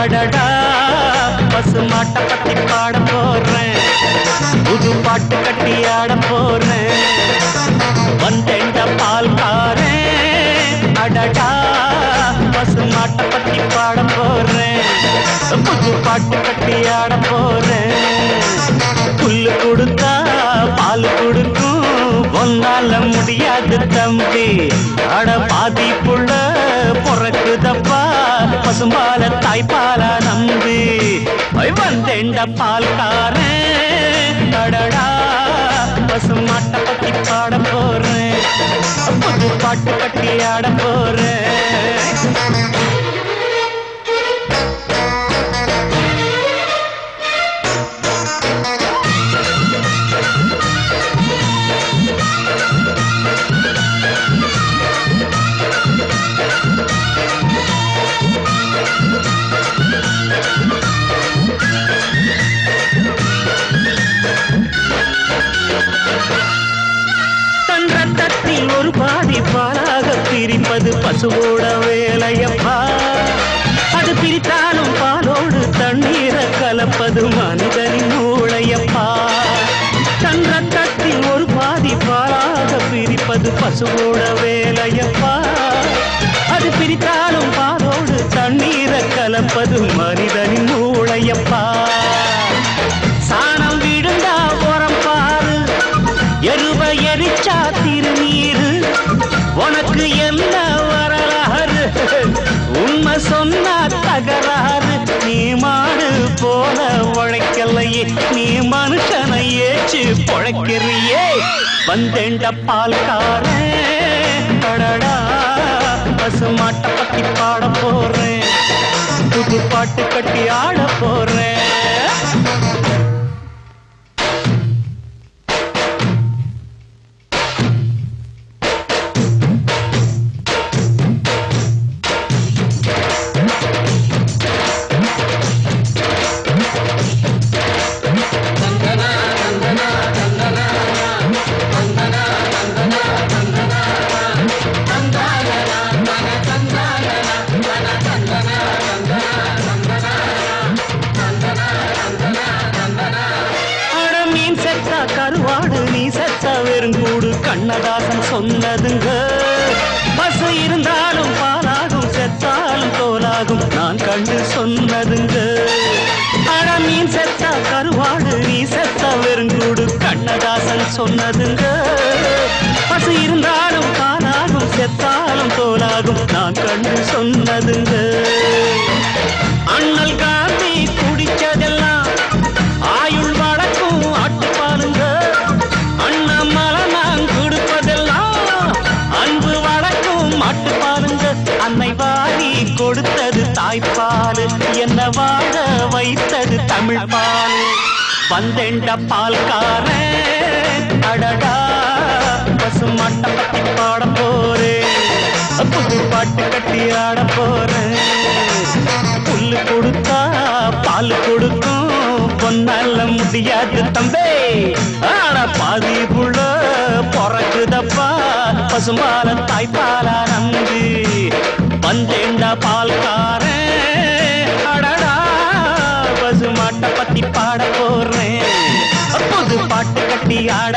அடடா பசுமாட்டை பத்தி பாட போறேன், புது பாட்டு கட்டி ஆட போறேன். வந்தெண்ட பால்காரன் அடடா பசுமாட்டை பத்தி பாட போறேன், புது பாட்டு கட்டி ஆட போறேன். புல்லு கொடுத்தா பால் கொடுக்கும், ஒன்னால முடியாது தம்பி. அட பாதி புள்ள பொறக்குதப்பா, பசும்பால தாய்ப்பால நம்பி. வந்தெண்ட பால்காரன் அடடா பசுமாட்டை பத்தி பாட போறேன், புது பாட்டு கட்டி ஆட போறேன். ஒரு பாதி பாலாக பிரிப்பது பசுவோட வேலையப்பா, அது பிரித்தாலும் பாலோடு தண்ணீரை கலப்பது மனிதனின் மூளையப்பா. தன் ரத்தத்தில் ஒரு பாதி பாலாக பிரிப்பது பசுவோட வேலையப்பா, அது பிரித்தாலும் பாலோடு தண்ணீரை கலப்பது மனிதனின் மூளையப்பா. சாணம் விழுந்தா உரம் பாரு, எருவ எரிச்சா திருநீரு, உனக்கு என்ன வரலாறு, உண்மை சொன்னா தகராறு. நீ மாடு போல உழைக்கலையே, நீ மனுஷனை ஏச்சு பொழைக்கிறியே. வந்தேண்ட பால்காரன் அடடா பசுமாட்டை பத்தி பாட போறேன், புது பாட்டு கட்டி ஆட போறேன். கருவாடு நீ செத்தா வெறுங்கூடு, கண்ணதாசன் சொன்னதுங்க. பசு இருந்தாலும் பாலாகும், செத்தாலும் தோலாகும், நான் கண்டு சொன்னதுங்க. அட மீன் செத்தா கருவாடு நீ செத்தா வெறுங்கூடு, கண்ணதாசன் சொன்னதுங்க. பசு இருந்தாலும் பாலாகும், செத்தாலும் தோலாகும், நான் கண்டு சொன்னதுங்க. அண்ணல் காந்தி குடிச்சதெல்லாம் ஆயுள் வழக்கும் ஆட்டுப்பாலுங்க, அண்ணாமலை நான் கொடுப்பதெல்லாம் அன்பு வழக்கும் மாட்டுப்பாலுங்க. அன்னை வாரி கொடுத்தது தாய்ப்பால், என்ன வாழ வைத்தது தமிழ் பால். வந்தெண்ட பால்காரன் அடடா பசுமாட்டை பத்தி பாட போறேன், புது பாட்டு கட்டி ஆட போறேன். புல்லு கொடுத்தா பால் கொடுக்கும், பொன்னால முடியாது தம்பே. ஆட பாதி புள்ள பொறக்குதப்பா, பசுமால தாய்ப்பால நம்பி. வந்தேண்ட பால்காரன் அடடா பசுமாட்டை பத்தி பாட போறேன், புது பாட்டு கட்டி ஆட